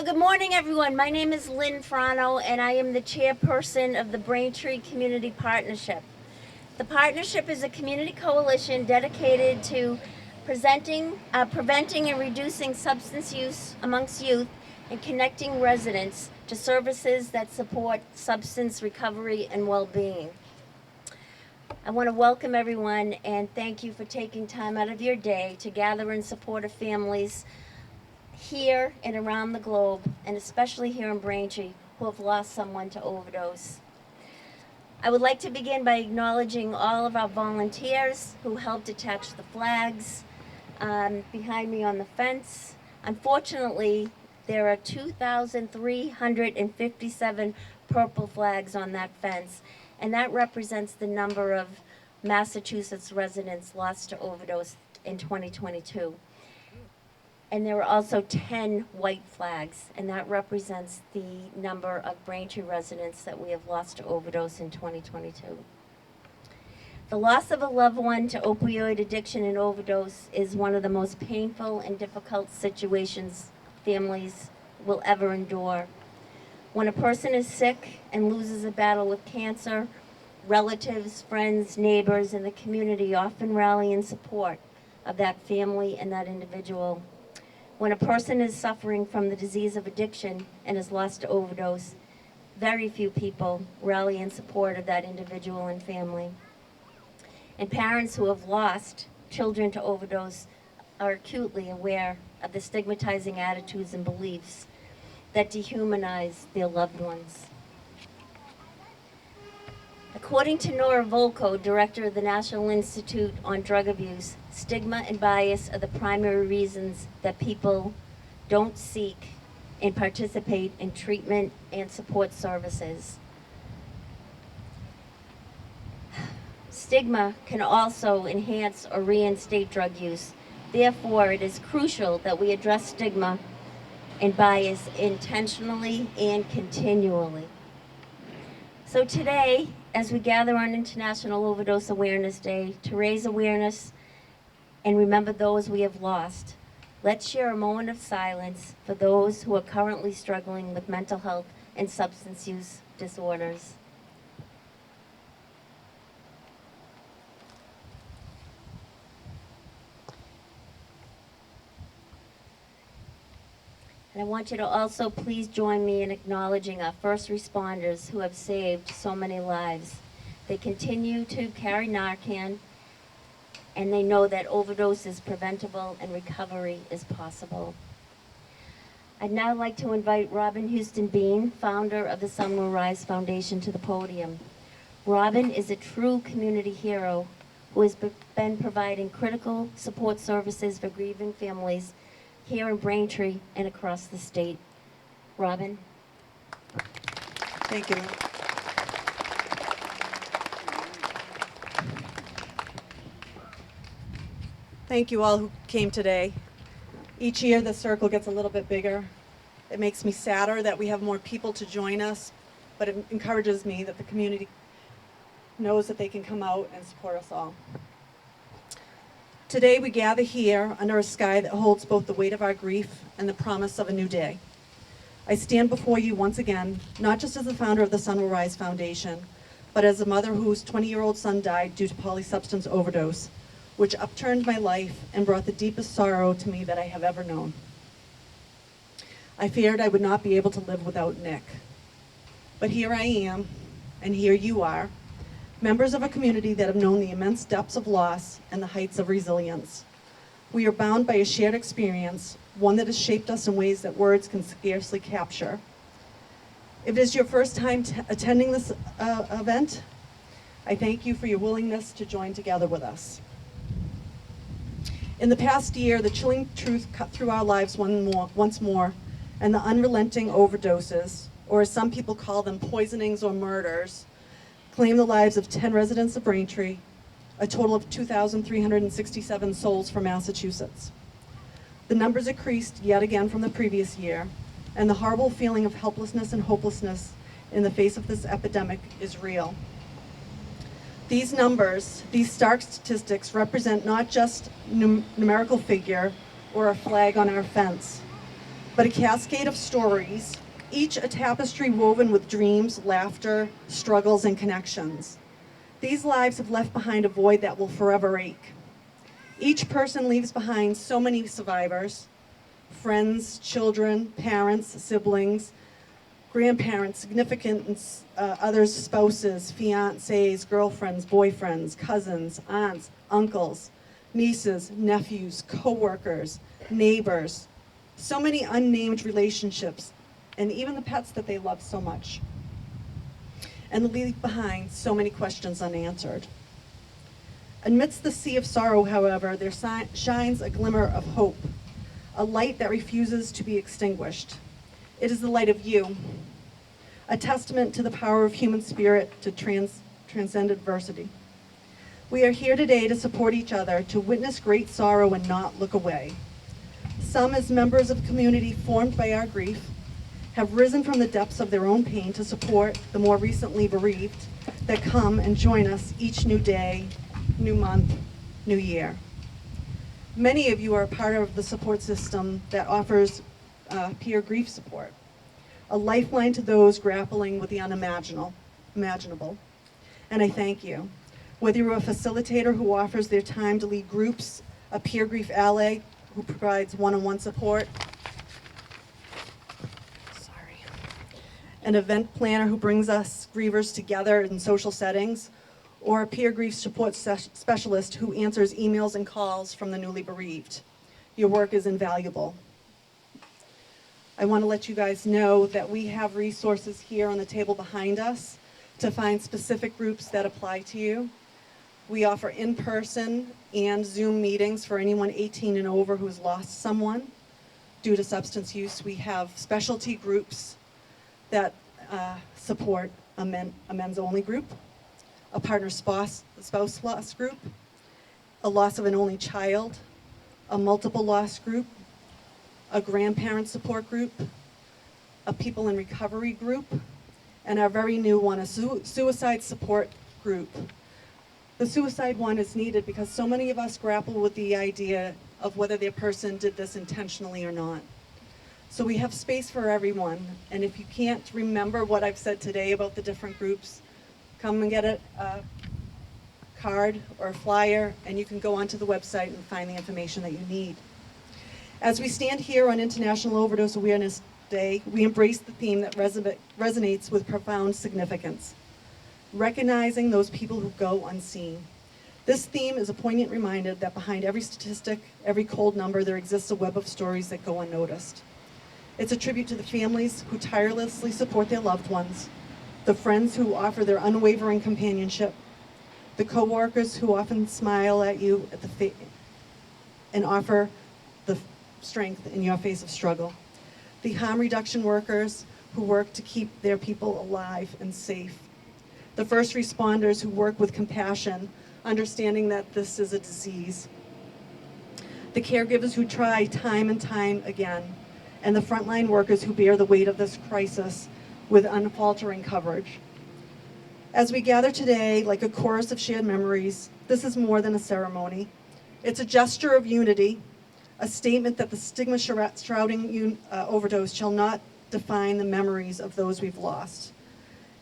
So good morning, everyone. My name is Lynn Frano, and I am the chairperson of the Braintree Community Partnership. The partnership is a community coalition dedicated to preventing and reducing substance use amongst youth and connecting residents to services that support substance recovery and well-being. I want to welcome everyone and thank you for taking time out of your day to gather in support of families here and around the globe, and especially here in Braintree, who have lost someone to overdose. I would like to begin by acknowledging all of our volunteers who helped attach the flags behind me on the fence. Unfortunately, there are 2,357 purple flags on that fence, and that represents the number of Massachusetts residents lost to overdose in 2022. And there were also 10 white flags, and that represents the number of Braintree residents that we have lost to overdose in 2022. The loss of a loved one to opioid addiction and overdose is one of the most painful and difficult situations families will ever endure. When a person is sick and loses a battle with cancer, relatives, friends, neighbors, and the community often rally in support of that family and that individual. When a person is suffering from the disease of addiction and is lost to overdose, very few people rally in support of that individual and family. And parents who have lost children to overdose are acutely aware of the stigmatizing attitudes and beliefs that dehumanize their loved ones. According to Nora Volko, director of the National Institute on Drug Abuse, stigma and bias are the primary reasons that people don't seek and participate in treatment and support services. Stigma can also enhance or reinstate drug use. Therefore, it is crucial that we address stigma and bias intentionally and continually. So today, as we gather on International Overdose Awareness Day to raise awareness and remember those we have lost, let's share a moment of silence for those who are currently struggling with mental health and substance use disorders. And I want you to also please join me in acknowledging our first responders who have saved so many lives. They continue to carry Narcan, and they know that overdose is preventable and recovery is possible. I'd now like to invite Robin Houston Bean, founder of the Sun Will Rise Foundation, to the podium. Robin is a true community hero who has been providing critical support services for grieving families here in Braintree and across the state. Robin. Thank you. Thank you all who came today. Each year the circle gets a little bit bigger. It makes me sadder that we have more people to join us, but it encourages me that the community knows that they can come out and support us all. Today we gather here under a sky that holds both the weight of our grief and the promise of a new day. I stand before you once again, not just as the founder of the Sun Will Rise Foundation, but as a mother whose 20-year-old son died due to polysubstance overdose, which upturned my life and brought the deepest sorrow to me that I have ever known. I feared I would not be able to live without Nick. But here I am, and here you are, members of a community that have known the immense depths of loss and the heights of resilience. We are bound by a shared experience, one that has shaped us in ways that words can scarcely capture. If it is your first time attending this event, I thank you for your willingness to join together with us. In the past year, the chilling truth cut through our lives once more, and the unrelenting overdoses, or as some people call them, poisonings or murders, claimed the lives of 10 residents of Braintree, a total of 2,367 souls from Massachusetts. The numbers increased yet again from the previous year, and the horrible feeling of helplessness and hopelessness in the face of this epidemic is real. These numbers, these stark statistics, represent not just numerical figure or a flag on our fence. but a cascade of stories, each a tapestry woven with dreams, laughter, struggles, and connections. These lives have left behind a void that will forever ache. Each person leaves behind so many survivors, friends, children, parents, siblings, grandparents, significant others, spouses, fiancés, girlfriends, boyfriends, cousins, aunts, uncles, nieces, nephews, co-workers, neighbors, so many unnamed relationships, and even the pets that they love so much. And leave behind so many questions unanswered. Amidst the sea of sorrow, however, there shines a glimmer of hope, a light that refuses to be extinguished. It is the light of you, a testament to the power of human spirit to transcend adversity. We are here today to support each other, to witness great sorrow and not look away. Some, as members of a community formed by our grief, have risen from the depths of their own pain to support the more recently bereaved that come and join us each new day, new month, new year. Many of you are part of the support system that offers peer grief support, a lifeline to those grappling with the unimaginable. And I thank you. Whether you're a facilitator who offers their time to lead groups, a peer grief ally who provides one-on-one support, an event planner who brings us grievers together in social settings, or a peer grief support specialist who answers emails and calls from the newly bereaved. Your work is invaluable. I want to let you guys know that we have resources here on the table behind us to find specific groups that apply to you. We offer in-person and Zoom meetings for anyone 18 and over who has lost someone due to substance use. We have specialty groups that support a men's only group, a partner spouse loss group, a loss of an only child, a multiple loss group, a grandparent support group, a people in recovery group, and our very new one, a suicide support group. The suicide one is needed because so many of us grapple with the idea of whether the person did this intentionally or not. So we have space for everyone, and if you can't remember what I've said today about the different groups, come and get a card or a flyer, and you can go onto the website and find the information that you need. As we stand here on International Overdose Awareness Day, we embrace the theme that resonates with profound significance, recognizing those people who go unseen. This theme is a poignant reminder that behind every statistic, every cold number, there exists a web of stories that go unnoticed. It's a tribute to the families who tirelessly support their loved ones, the friends who offer their unwavering companionship, the co-workers who often smile at you and offer the strength in your face of struggle, the harm reduction workers who work to keep their people alive and safe, the first responders who work with compassion, understanding that this is a disease, the caregivers who try time and time again, and the frontline workers who bear the weight of this crisis with unfaltering coverage. As we gather today, like a chorus of shared memories, this is more than a ceremony. It's a gesture of unity, a statement that the stigma shrouding overdose shall not define the memories of those we've lost.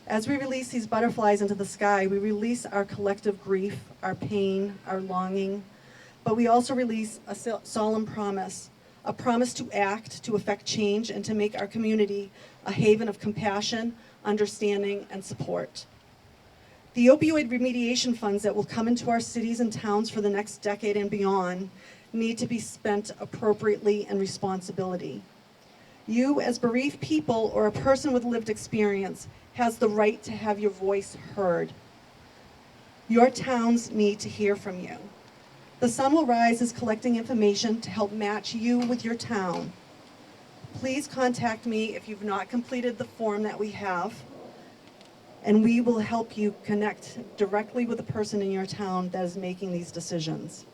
As we release these butterflies into the sky, we release our collective grief, our pain, our longing, but we also release a solemn promise, a promise to act, to effect change, and to make our community a haven of compassion, understanding, and support. The opioid remediation funds that will come into our cities and towns for the next decade and beyond need to be spent appropriately and responsibility. You, as bereaved people or a person with lived experience, has the right to have your voice heard. Your towns need to hear from you. The Sun Will Rise is collecting information to help match you with your town. Please contact me if you've not completed the form that we have, and we will help you connect directly with the person in your town that is making these decisions.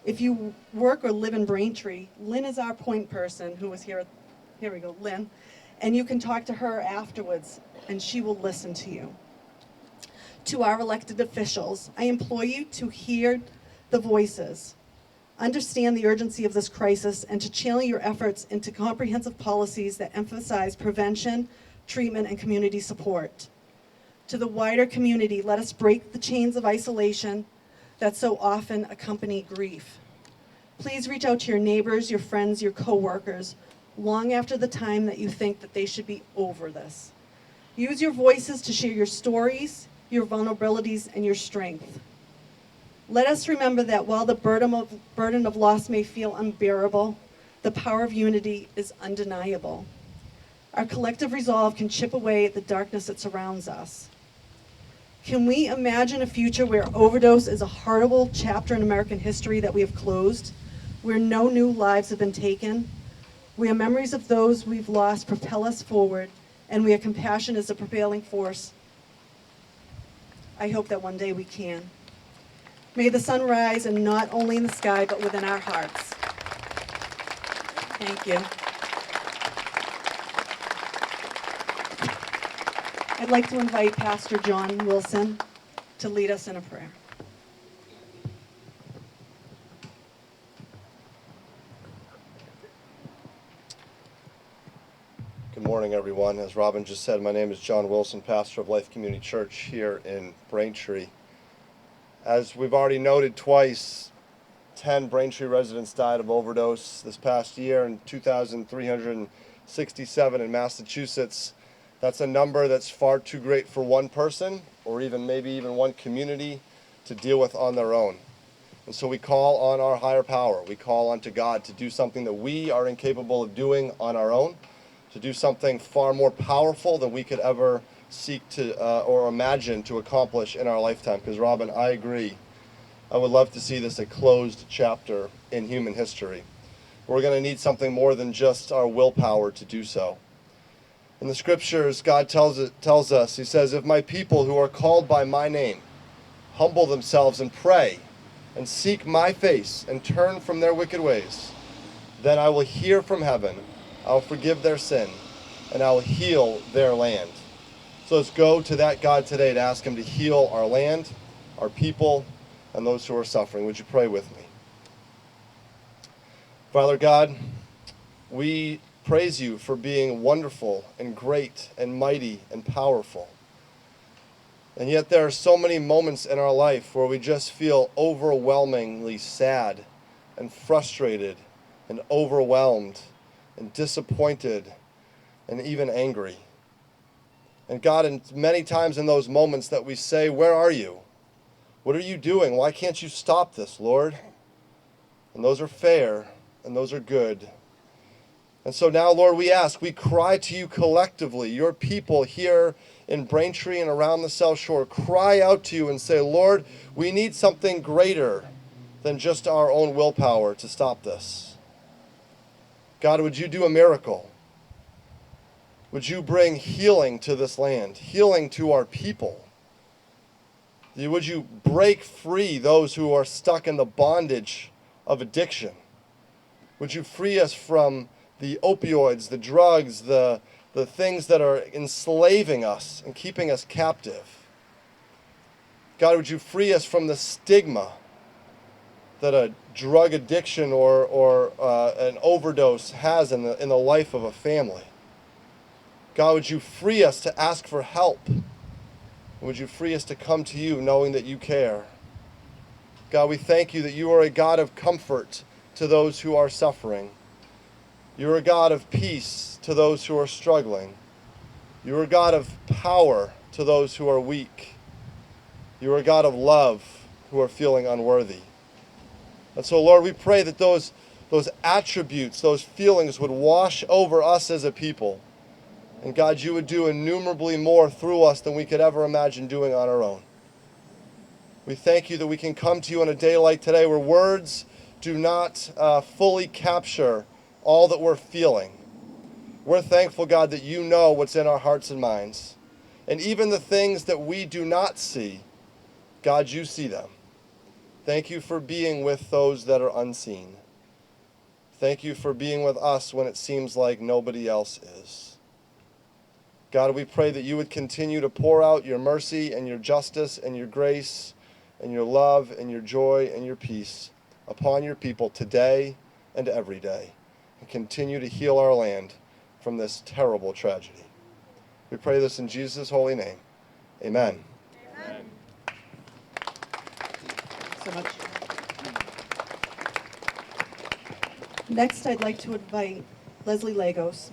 If you work or live in Braintree, Lynn is our point person who was here. Here we go, Lynn. And you can talk to her afterwards, and she will listen to you. To our elected officials, I implore you to hear the voices. understand the urgency of this crisis, and to channel your efforts into comprehensive policies that emphasize prevention, treatment, and community support. To the wider community, let us break the chains of isolation that so often accompany grief. Please reach out to your neighbors, your friends, your coworkers, long after the time that you think that they should be over this. Use your voices to share your stories, your vulnerabilities, and your strength. Let us remember that while the burden of loss may feel unbearable, the power of unity is undeniable. Our collective resolve can chip away at the darkness that surrounds us. Can we imagine a future where overdose is a horrible chapter in American history that we have closed, where no new lives have been taken, where memories of those we've lost propel us forward, and where compassion is the prevailing force? I hope that one day we can. May the sun rise, and not only in the sky, but within our hearts. Thank you. I'd like to invite Pastor John Wilson to lead us in a prayer. Good morning, everyone. As Robin just said, my name is John Wilson, pastor of Life Community Church here in Braintree. As we've already noted twice, 10 Braintree residents died of overdose this past year, and 2,367 in Massachusetts. That's a number that's far too great for one person, or maybe even one community, to deal with on their own. And so we call on our higher power. We call unto God to do something that we are incapable of doing on our own, to do something far more powerful than we could ever seek to or imagine to accomplish in our lifetime. Because Robin, I agree. I would love to see this a closed chapter in human history. We're going to need something more than just our willpower to do so. In the scriptures, God tells us, he says, if my people who are called by my name humble themselves and pray and seek my face and turn from their wicked ways, then I will hear from heaven, I will forgive their sin, and I will heal their land. So let's go to that God today to ask him to heal our land, our people, and those who are suffering. Would you pray with me? Father God, we praise you for being wonderful and great and mighty and powerful. And yet there are so many moments in our life where we just feel overwhelmingly sad and frustrated and overwhelmed and disappointed and even angry. And God, and many times in those moments that we say, where are you? What are you doing? Why can't you stop this, Lord? And those are fair, and those are good. And so now, Lord, we cry to you collectively, your people here in Braintree and around the South Shore, cry out to you and say, Lord, we need something greater than just our own willpower to stop this. God, would you do a miracle? Would you bring healing to this land, healing to our people? Would you break free those who are stuck in the bondage of addiction? Would you free us from the opioids, the drugs, the things that are enslaving us and keeping us captive? God, would you free us from the stigma that a drug addiction or an overdose has in the life of a family? God, would you free us to ask for help? Would you free us to come to you knowing that you care? God, we thank you that you are a God of comfort to those who are suffering. You're a God of peace to those who are struggling. You're a God of power to those who are weak. You're a God of love who are feeling unworthy. And so, Lord, we pray that those attributes, those feelings would wash over us as a people. And God, you would do innumerably more through us than we could ever imagine doing on our own. We thank you that we can come to you on a day like today where words do not fully capture all that we're feeling. We're thankful, God, that you know what's in our hearts and minds. And even the things that we do not see, God, you see them. Thank you for being with those that are unseen. Thank you for being with us when it seems like nobody else is. God, we pray that you would continue to pour out your mercy and your justice and your grace and your love and your joy and your peace upon your people today and every day, and continue to heal our land from this terrible tragedy. We pray this in Jesus' holy name. Amen. Amen. So much. Next, I'd like to invite Leslie Lagos.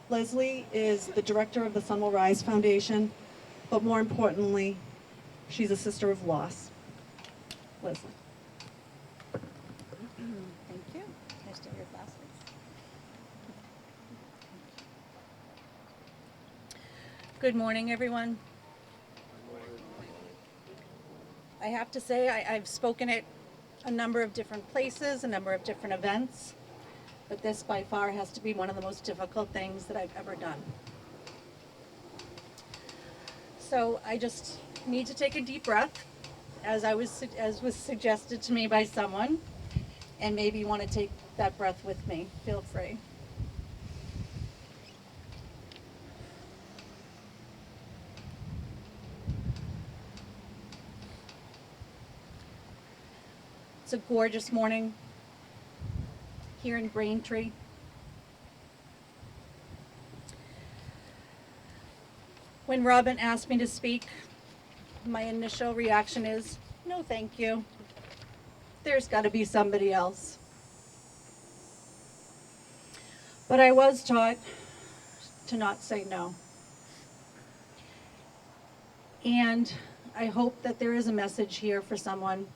Leslie is the director of the Sun Will Rise Foundation, but more importantly, she's a sister of loss. Leslie. Thank you. Can I steal your glasses? Good morning, everyone. I have to say, I've spoken at a number of different places, a number of different events, but this by far has to be one of the most difficult things that I've ever done. So I just need to take a deep breath, as was suggested to me by someone, and maybe you want to take that breath with me. Feel free. It's a gorgeous morning here in Braintree. When Robin asked me to speak, my initial reaction is, no thank you. There's got to be somebody else. But I was taught to not say no. And I hope that there is a message here for someone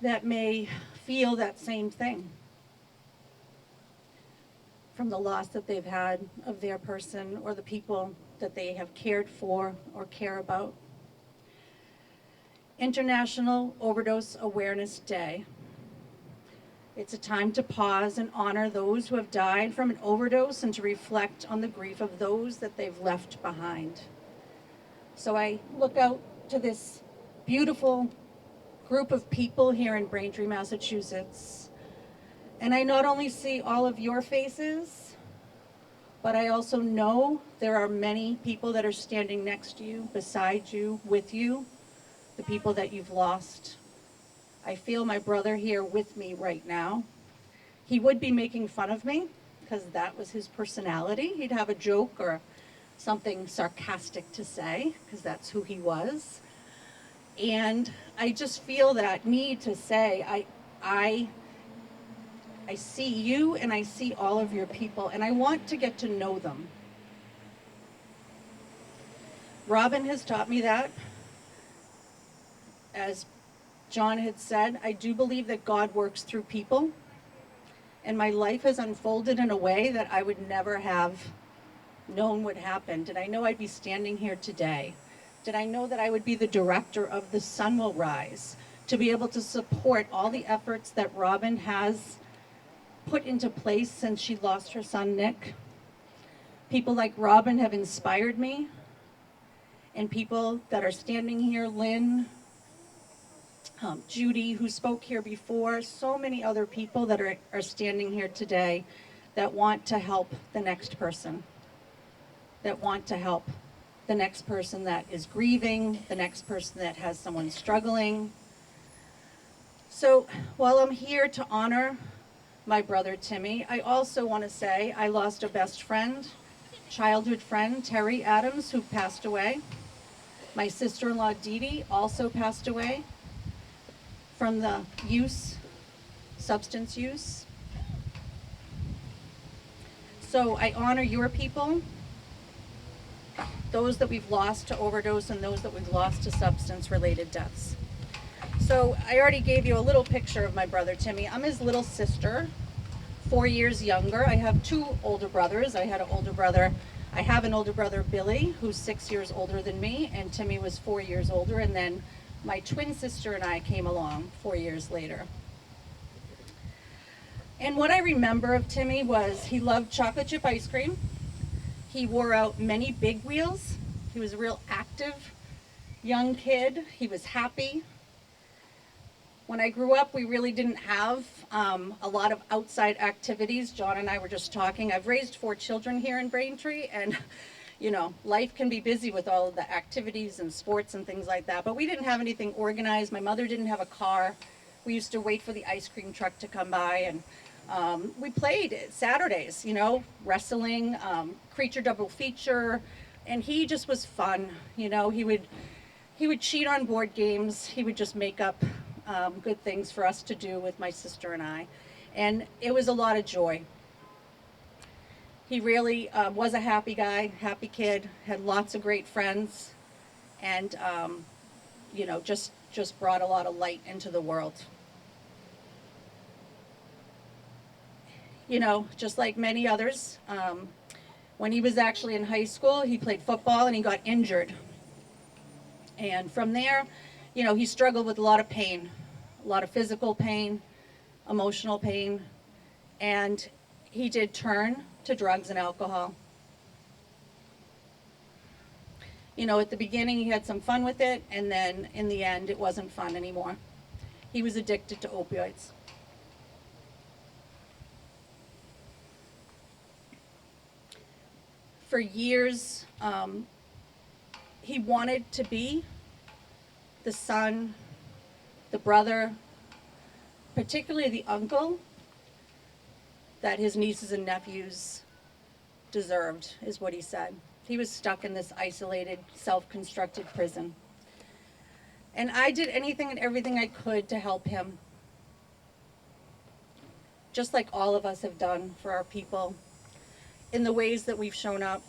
that may feel that same thing from the loss that they've had of their person or the people that they have cared for or care about. International Overdose Awareness Day. It's a time to pause and honor those who have died from an overdose and to reflect on the grief of those that they've left behind. So I look out to this beautiful group of people here in Braintree, Massachusetts, and I not only see all of your faces, but I also know there are many people that are standing next to you, beside you, with you, the people that you've lost. I feel my brother here with me right now. He would be making fun of me because that was his personality. He'd have a joke or something sarcastic to say because that's who he was. And I just feel that need to say, I see you and I see all of your people and I want to get to know them. Robin has taught me that. As John had said, I do believe that God works through people, and my life has unfolded in a way that I would never have known would happen. Did I know I'd be standing here today? Did I know that I would be the director of The Sun Will Rise, to be able to support all the efforts that Robin has put into place since she lost her son, Nick? People like Robin have inspired me, and people that are standing here, Lynn, Judy, who spoke here before, so many other people that are standing here today that want to help the next person, that want to help the next person that is grieving, the next person that has someone struggling. So while I'm here to honor my brother Timmy, I also want to say I lost a best friend, childhood friend, Terry Adams, who passed away. My sister-in-law Dee Dee also passed away from the substance use. So I honor your people, those that we've lost to overdose and those that we've lost to substance-related deaths. So I already gave you a little picture of my brother Timmy. I'm his little sister, 4 years younger. I have two older brothers. I have an older brother, Billy, who's 6 years older than me, and Timmy was 4 years older, and then my twin sister and I came along 4 years later. And what I remember of Timmy was he loved chocolate chip ice cream. He wore out many big wheels. He was a real active young kid. He was happy. When I grew up, we really didn't have a lot of outside activities. John and I were just talking. I've raised 4 children here in Braintree, and life can be busy with all of the activities and sports and things like that, but we didn't have anything organized. My mother didn't have a car. We used to wait for the ice cream truck to come by, and we played Saturdays, wrestling, creature double feature, and he just was fun. He would cheat on board games. He would just make up good things for us to do with my sister and I, and it was a lot of joy. He really was a happy guy, happy kid, had lots of great friends, and just brought a lot of light into the world. Just like many others, when he was actually in high school, he played football and he got injured. And from there, he struggled with a lot of pain, a lot of physical pain, emotional pain, and he did turn to drugs and alcohol. At the beginning he had some fun with it, and then in the end it wasn't fun anymore. He was addicted to opioids. For years, he wanted to be the son, the brother, particularly the uncle that his nieces and nephews deserved, is what he said. He was stuck in this isolated, self-constructed prison. And I did anything and everything I could to help him, just like all of us have done for our people, in the ways that we've shown up.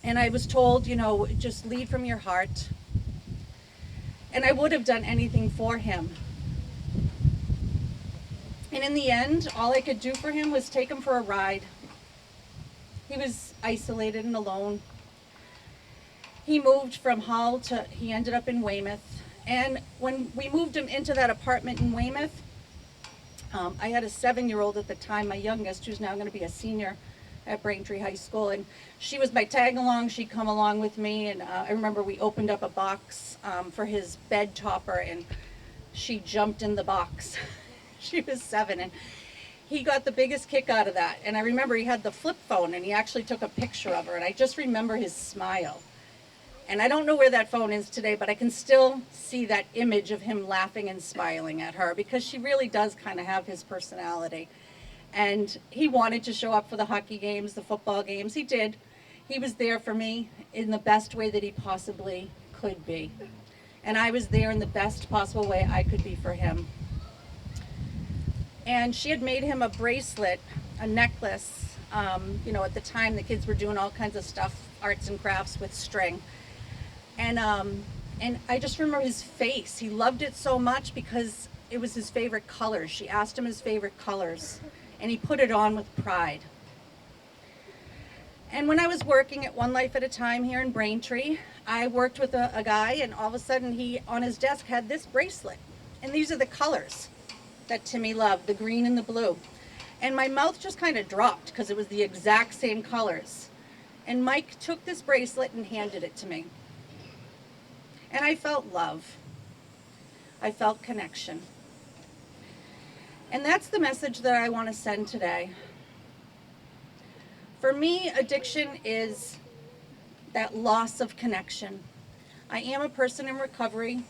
And I was told, just lead from your heart. And I would have done anything for him. And in the end, all I could do for him was take him for a ride. He was isolated and alone. He moved from Hull he ended up in Weymouth. And when we moved him into that apartment in Weymouth, I had a 7-year-old at the time, my youngest, who's now going to be a senior at Braintree High School. And she was my tag along. She'd come along with me. And I remember we opened up a box for his bed topper, and she jumped in the box. She was 7, and he got the biggest kick out of that. And I remember he had the flip phone, and he actually took a picture of her, and I just remember his smile. And I don't know where that phone is today, but I can still see that image of him laughing and smiling at her, because she really does kind of have his personality. And he wanted to show up for the hockey games, the football games. He did. He was there for me in the best way that he possibly could be. And I was there in the best possible way I could be for him. And she had made him a bracelet, a necklace. At the time the kids were doing all kinds of stuff, arts and crafts with string. And I just remember his face. He loved it so much because it was his favorite colors. She asked him his favorite colors, and he put it on with pride. And when I was working at One Life at a Time here in Braintree, I worked with a guy, and all of a sudden he, on his desk, had this bracelet. And these are the colors that Timmy loved, the green and the blue. And my mouth just kind of dropped because it was the exact same colors. And Mike took this bracelet and handed it to me. And I felt love. I felt connection. And that's the message that I want to send today. For me, addiction is that loss of connection. I am a person in recovery.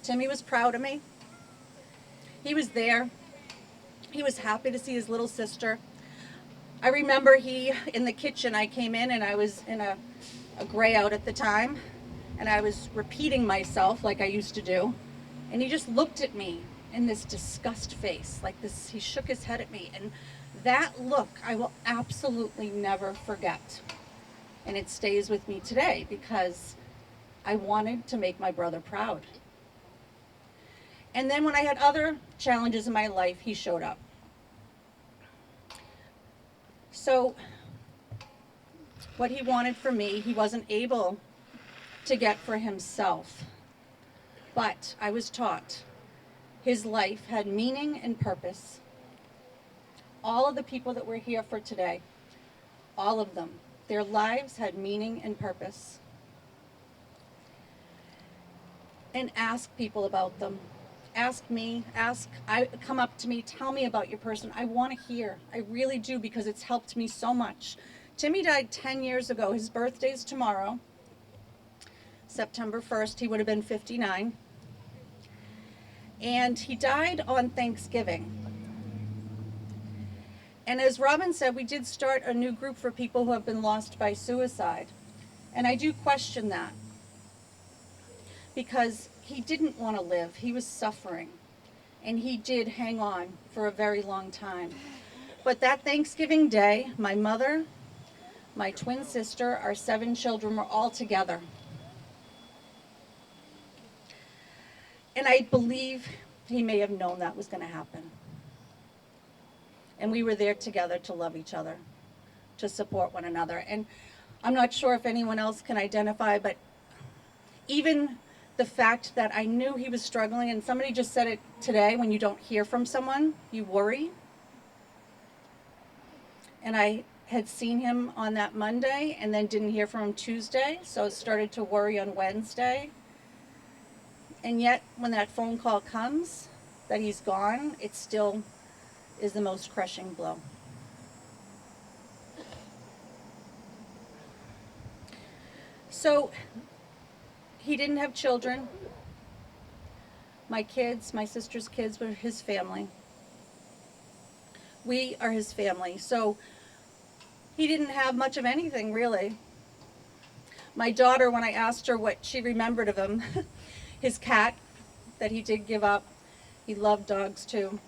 Timmy was proud of me. He was there. He was happy to see his little sister. I remember in the kitchen, I came in and I was in a gray out at the time, and I was repeating myself like I used to do. And he just looked at me in this disgust face, like this. He shook his head at me, and that look I will absolutely never forget. And it stays with me today because I wanted to make my brother proud. And then when I had other challenges in my life, he showed up. So what he wanted for me, he wasn't able to get for himself. But I was taught his life had meaning and purpose. All of the people that we're here for today, all of them, their lives had meaning and purpose. And ask people about them. Ask me, come up to me, tell me about your person. I want to hear. I really do, because it's helped me so much Timmy died 10 years ago. His birthday's tomorrow, September 1st. He would have been 59. And he died on Thanksgiving. And as Robin said, we did start a new group for people who have been lost by suicide. And I do question that, because he didn't want to live. He was suffering. And he did hang on for a very long time. But that Thanksgiving day, my mother, my twin sister, our 7 children were all together. And I believe he may have known that was going to happen. And we were there together to love each other, to support one another. And I'm not sure if anyone else can identify, but even the fact that I knew he was struggling, and somebody just said it today, when you don't hear from someone, you worry. And I had seen him on that Monday and then didn't hear from him Tuesday, so I started to worry on Wednesday. And yet, when that phone call comes that he's gone, it still is the most crushing blow. So, he didn't have children. My kids, my sister's kids, were his family. We are his family. So, he didn't have much of anything, really. My daughter, when I asked her what she remembered of him, his cat that he did give up, he loved dogs too,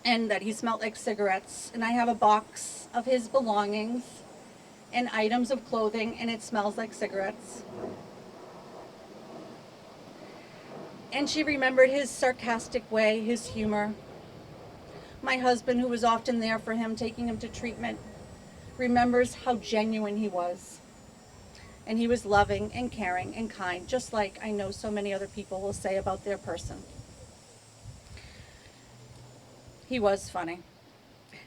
and that he smelled like cigarettes. And I have a box of his belongings and items of clothing, and it smells like cigarettes. And she remembered his sarcastic way, his humor. My husband, who was often there for him, taking him to treatment, remembers how genuine he was. And he was loving and caring and kind, just like I know so many other people will say about their person. He was funny.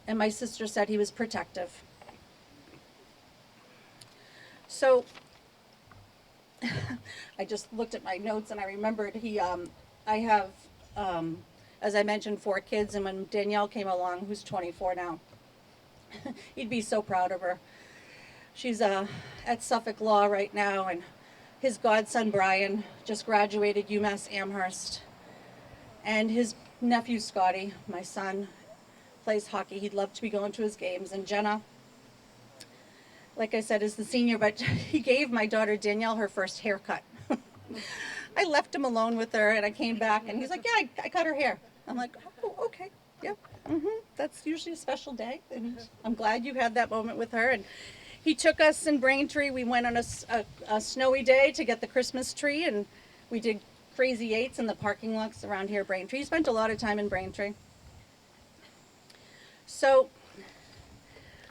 And my sister said he was protective. So I just looked at my notes and I remembered I have, as I mentioned, 4 kids. And when Danielle came along, who's 24 now, he'd be so proud of her. She's at Suffolk Law right now, and his godson Brian just graduated UMass Amherst. And his nephew Scotty, my son, plays hockey. He'd love to be going to his games. And Jenna, like I said, is the senior, but he gave my daughter Danielle her first haircut. I left him alone with her, and I came back, and he's like, yeah, I cut her hair. I'm like, oh, okay, yep, that's usually a special day, and I'm glad you had that moment with her. And he took us in Braintree. We went on a snowy day to get the Christmas tree, and we did crazy eights in the parking lots around here, Braintree. He spent a lot of time in Braintree. So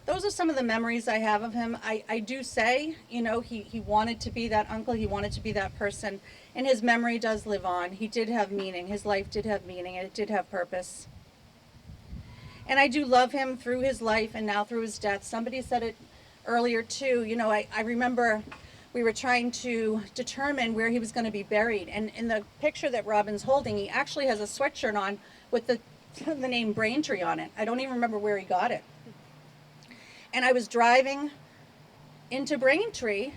those are some of the memories I have of him. I do say, you know, he wanted to be that uncle. He wanted to be that person. And his memory does live on. He did have meaning. His life did have meaning, and it did have purpose. And I do love him through his life and now through his death. Somebody said it earlier too. You know, I remember we were trying to determine where he was going to be buried. And in the picture that Robin's holding, he actually has a sweatshirt on with the name Braintree on it. I don't even remember where he got it. And I was driving into Braintree,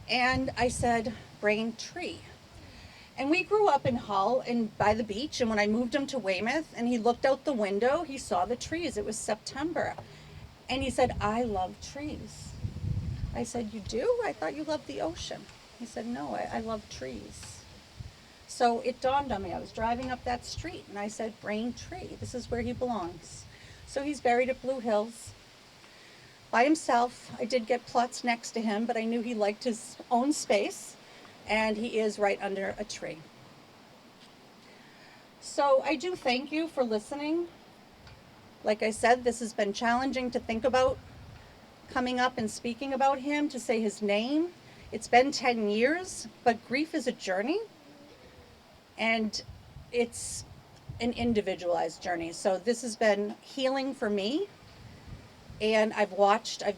and I said, Braintree. And we grew up in Hull and by the beach, and when I moved him to Weymouth, and he looked out the window, he saw the trees. It was September. And he said, I love trees. I said, you do? I thought you loved the ocean. He said, no, I love trees. So it dawned on me. I was driving up that street, and I said, Braintree, this is where he belongs. So he's buried at Blue Hills. By himself. I did get plots next to him, but I knew he liked his own space, and he is right under a tree. So I do thank you for listening. Like I said, this has been challenging to think about, coming up and speaking about him, to say his name. It's been 10 years, but grief is a journey, and it's an individualized journey. So this has been healing for me. And I've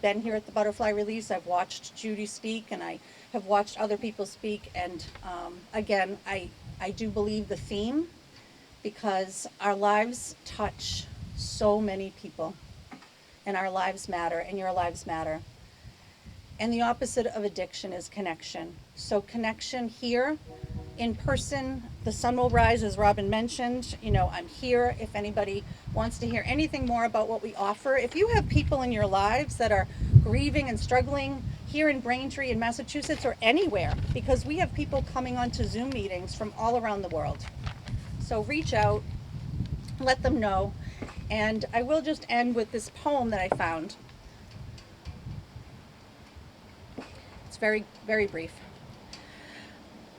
been here at the Butterfly Release, I've watched Judy speak, and I have watched other people speak. And again, I do believe the theme, because our lives touch so many people, and our lives matter, and your lives matter. And the opposite of addiction is connection. So connection here, in person, the sun will rise, as Robin mentioned. You know, I'm here if anybody wants to hear anything more about what we offer. If you have people in your lives that are grieving and struggling here in Braintree, in Massachusetts, or anywhere, because we have people coming onto Zoom meetings from all around the world. So reach out, let them know. And I will just end with this poem that I found. It's very, very brief.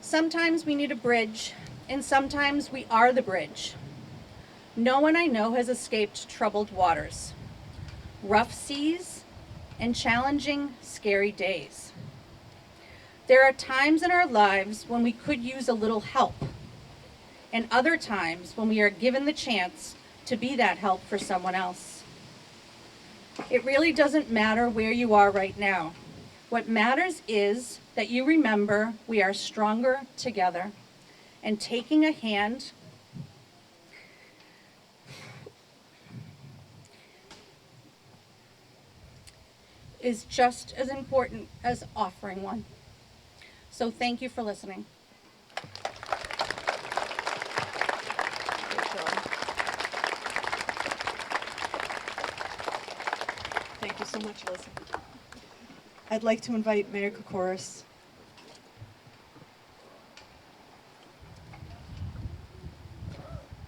Sometimes we need a bridge, and sometimes we are the bridge. No one I know has escaped troubled waters, rough seas, and challenging, scary days. There are times in our lives when we could use a little help, and other times when we are given the chance to be that help for someone else. It really doesn't matter where you are right now. What matters is that you remember we are stronger together, and taking a hand is just as important as offering one. So thank you for listening. Thank you so much, Liz. I'd like to invite Mayor Kokoris.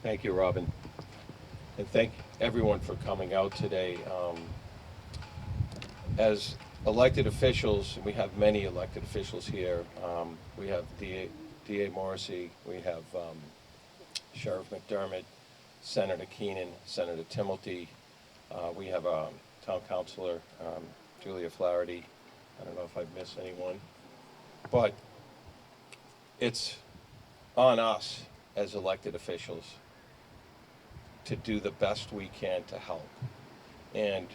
Thank you, Robin. And thank everyone for coming out today. As elected officials, we have many elected officials here. We have D.A. Morrissey, we have Sheriff McDermott, Senator Keenan, Senator Timilty. We have Town Councilor Julia Flaherty. I don't know if I've missed anyone. But it's on us as elected officials to do the best we can to help. And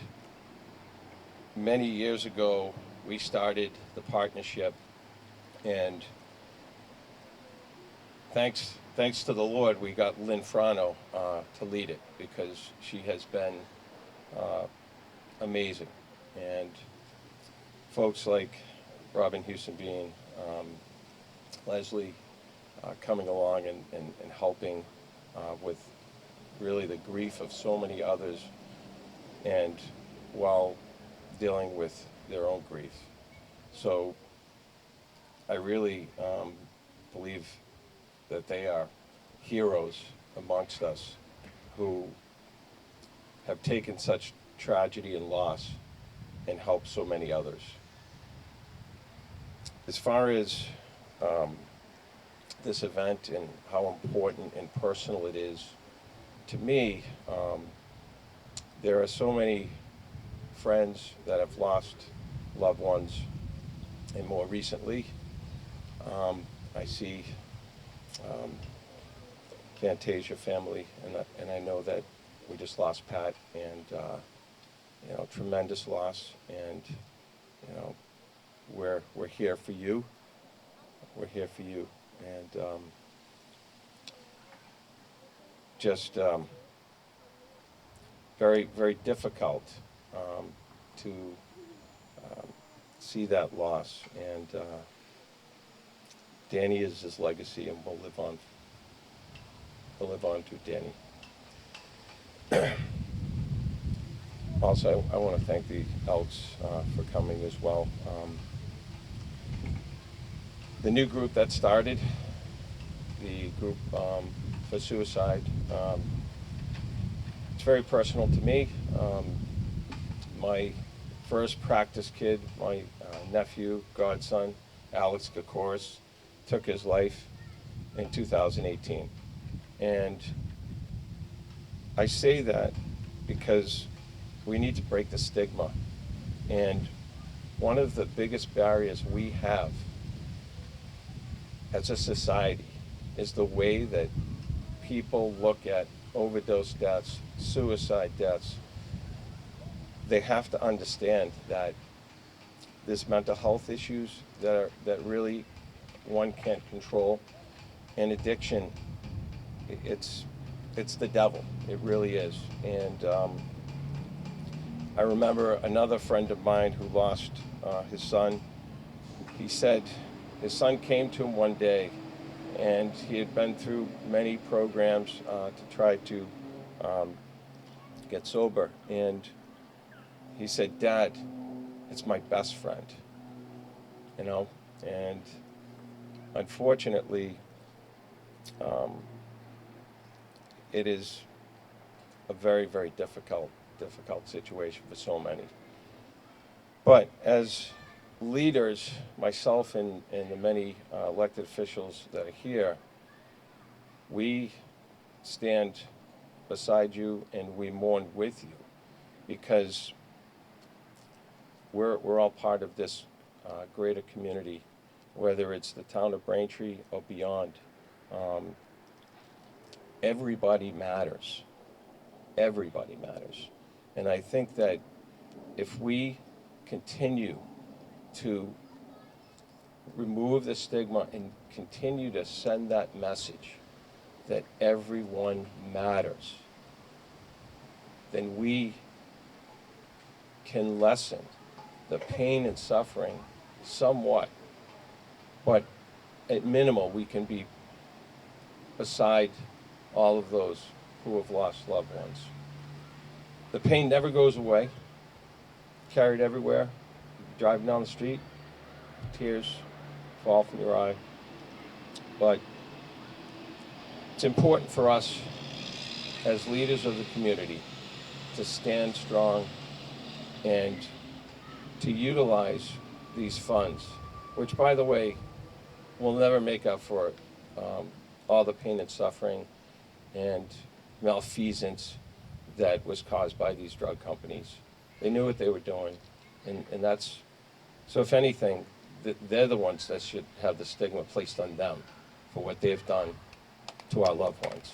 many years ago, we started the partnership, and thanks to the Lord, we got Lynn Frano to lead it, because she has been amazing. And folks like Robin Houston Bean, Leslie coming along and helping with really the grief of so many others, and while dealing with their own grief. So I really believe that they are heroes amongst us who have taken such tragedy and loss and helped so many others. As far as this event and how important and personal it is to me, there are so many friends that have lost loved ones, and more recently, I see Fantasia family, and I know that we just lost Pat, and you know, tremendous loss, and you know, we're here for you. We're here for you, and just very, very difficult to see that loss, and Danny is his legacy, and we'll live on through Danny. Also, I want to thank the Elks for coming as well. The new group that started, the group for suicide, it's very personal to me. My first practice kid, my nephew, godson, Alex Kokoris, took his life in 2018. And I say that because we need to break the stigma. And one of the biggest barriers we have as a society is the way that people look at overdose deaths, suicide deaths. They have to understand that there's mental health issues that really one can't control, and addiction, it's the devil. It really is. And I remember another friend of mine who lost his son. He said his son came to him one day, and he had been through many programs to try to get sober. And he said, "Dad, it's my best friend." You know, and unfortunately, it is a very, very difficult situation for so many. But as leaders, myself and the many elected officials that are here, we stand beside you and we mourn with you, because we're all part of this greater community, whether it's the town of Braintree or beyond. Everybody matters. Everybody matters. And I think that if we continue to remove the stigma and continue to send that message that everyone matters, then we can lessen the pain and suffering somewhat. But at minimal, we can be beside all of those who have lost loved ones. The pain never goes away, carried everywhere. Driving down the street, tears fall from your eye. But it's important for us as leaders of the community to stand strong and to utilize these funds, which, by the way, will never make up for all the pain and suffering and malfeasance that was caused by these drug companies. They knew what they were doing, and that's, so if anything, they're the ones that should have the stigma placed on them for what they've done to our loved ones.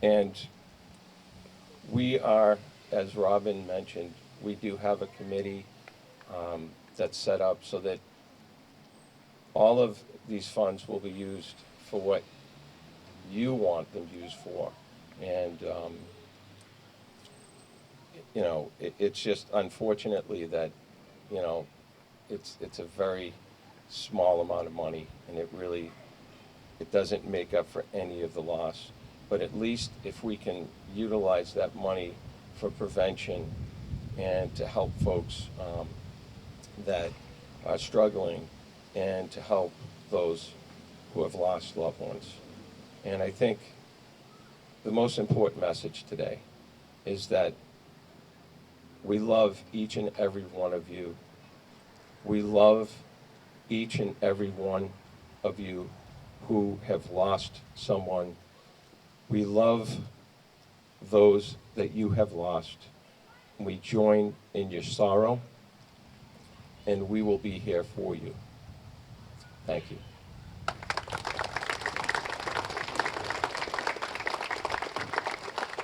And we are, as Robin mentioned, we do have a committee that's set up so that all of these funds will be used for what you want them used for. And, you know, it's just unfortunately that, you know, it's a very small amount of money, and it doesn't make up for any of the loss. But at least if we can utilize that money for prevention and to help folks that are struggling, and to help those who have lost loved ones. And I think the most important message today is that we love each and every one of you. We love each and every one of you who have lost someone. We love those that you have lost. We join in your sorrow, and we will be here for you. Thank you.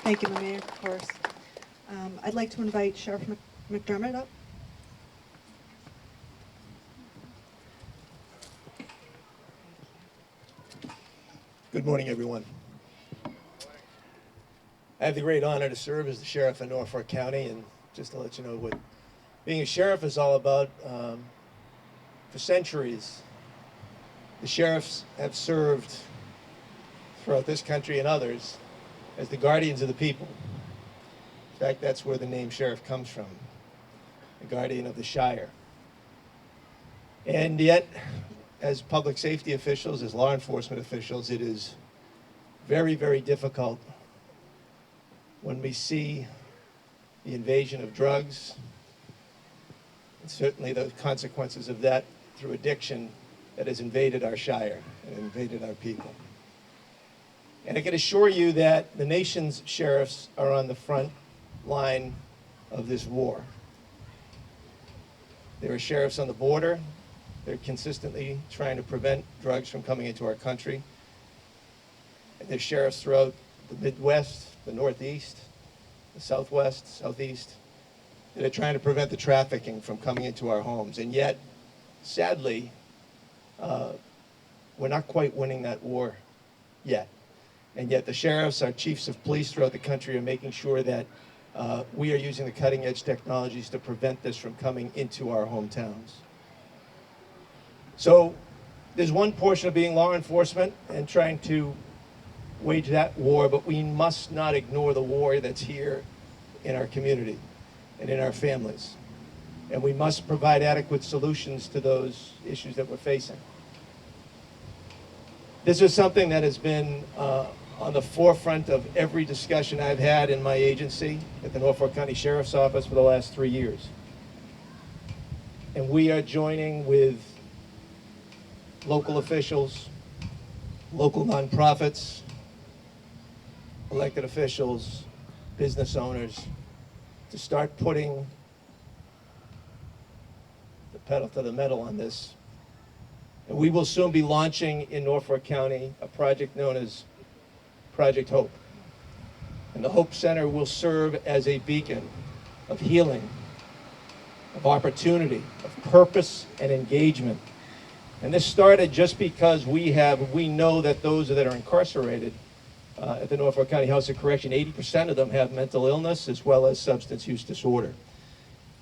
Thank you, Mayor, of course. I'd like to invite Sheriff McDermott up. Good morning, everyone. I have the great honor to serve as the sheriff of Norfolk County, and just to let you know what being a sheriff is all about. For centuries, the sheriffs have served throughout this country and others as the guardians of the people. In fact, that's where the name sheriff comes from, the guardian of the shire. And yet, as public safety officials, as law enforcement officials, it is very, very difficult when we see the invasion of drugs, and certainly the consequences of that through addiction that has invaded our shire and invaded our people. And I can assure you that the nation's sheriffs are on the front line of this war. There are sheriffs on the border. They're consistently trying to prevent drugs from coming into our country. And there's sheriffs throughout the Midwest, the Northeast, the Southwest, Southeast, that are trying to prevent the trafficking from coming into our homes. And yet, sadly, we're not quite winning that war yet. And yet the sheriffs, our chiefs of police throughout the country are making sure that we are using the cutting edge technologies to prevent this from coming into our hometowns. So there's one portion of being law enforcement and trying to wage that war, but we must not ignore the war that's here in our community and in our families. And we must provide adequate solutions to those issues that we're facing. This is something that has been on the forefront of every discussion I've had in my agency at the Norfolk County Sheriff's Office for the last 3 years. And we are joining with local officials, local nonprofits, elected officials, business owners, to start putting the pedal to the metal on this. And we will soon be launching in Norfolk County a project known as Project Hope. And the Hope Center will serve as a beacon of healing, of opportunity, of purpose and engagement. And this started just because we know that those that are incarcerated at the Norfolk County House of Correction, 80% of them have mental illness as well as substance use disorder.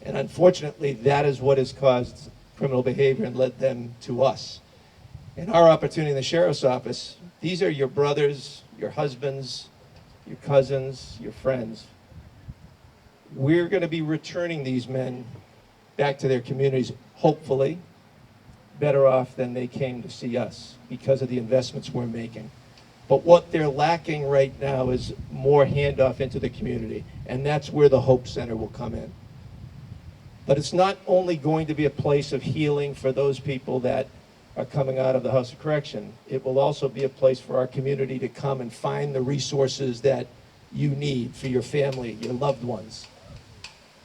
And unfortunately, that is what has caused criminal behavior and led them to us. And our opportunity in the Sheriff's Office, these are your brothers, your husbands, your cousins, your friends. We're going to be returning these men back to their communities, hopefully, better off than they came to see us because of the investments we're making. But what they're lacking right now is more handoff into the community, and that's where the Hope Center will come in. But it's not only going to be a place of healing for those people that are coming out of the House of Correction. It will also be a place for our community to come and find the resources that you need for your family, your loved ones,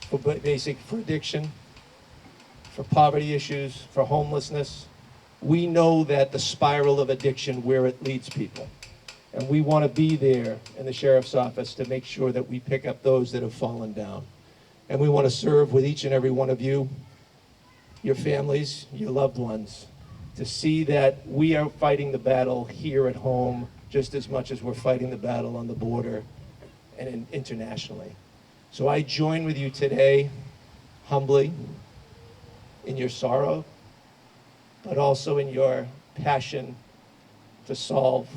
for addiction, for poverty issues, for homelessness. We know that the spiral of addiction, where it leads people. And we want to be there in the Sheriff's Office to make sure that we pick up those that have fallen down. And we want to serve with each and every one of you, your families, your loved ones, to see that we are fighting the battle here at home just as much as we're fighting the battle on the border and internationally. So I join with you today, humbly, in your sorrow, but also in your passion to solve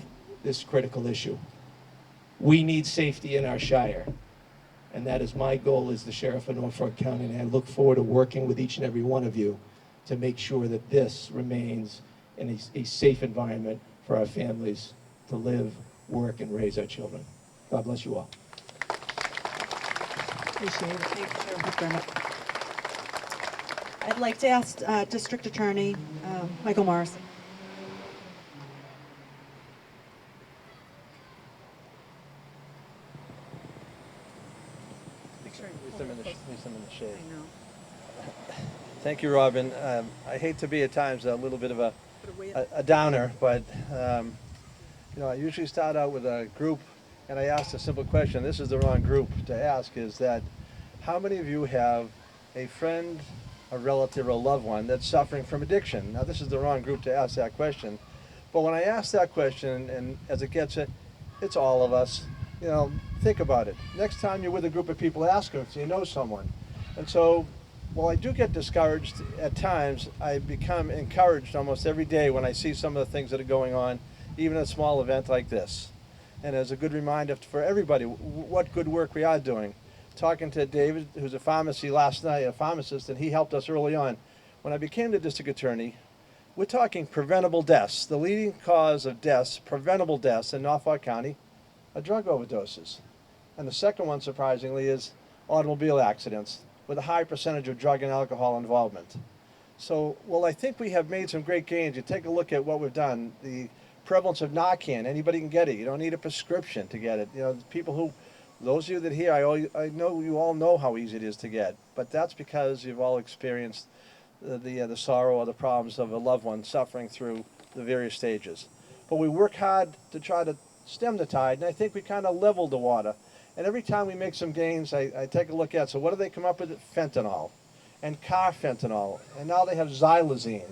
this critical issue. We need safety in our shire, and that is my goal as the Sheriff of Norfolk County, and I look forward to working with each and every one of you to make sure that this remains in a safe environment for our families to live, work, and raise our children. God bless you all. Appreciate it. Thanks, Sheriff McDermott. I'd like to ask District Attorney Michael Morrison. Leave them in the shade. Thank you, Robin. I hate to be at times a little bit of a downer, but I usually start out with a group, and I ask a simple question. This is the wrong group to ask, is that how many of you have a friend, a relative, or a loved one that's suffering from addiction? Now, this is the wrong group to ask that question, but when I ask that question, and as it gets it, it's all of us. Think about it. Next time you're with a group of people, ask them if you know someone. And so, while I do get discouraged at times, I become encouraged almost every day when I see some of the things that are going on, even at a small event like this. And as a good reminder for everybody, what good work we are doing. Talking to David, who's a pharmacy last night, a pharmacist, and he helped us early on. When I became the district attorney, we're talking preventable deaths. The leading cause of deaths, preventable deaths in Norfolk County, are drug overdoses. And the second one, surprisingly, is automobile accidents with a high percentage of drug and alcohol involvement. So, well, I think we have made some great gains. You take a look at what we've done. The prevalence of Narcan, anybody can get it. You don't need a prescription to get it. Those of you that here, I know you all know how easy it is to get, but that's because you've all experienced the sorrow or the problems of a loved one suffering through the various stages. But we work hard to try to stem the tide, and I think we kind of leveled the water. And every time we make some gains, I take a look at, so what do they come up with? Fentanyl and carfentanil, and now they have xylazine.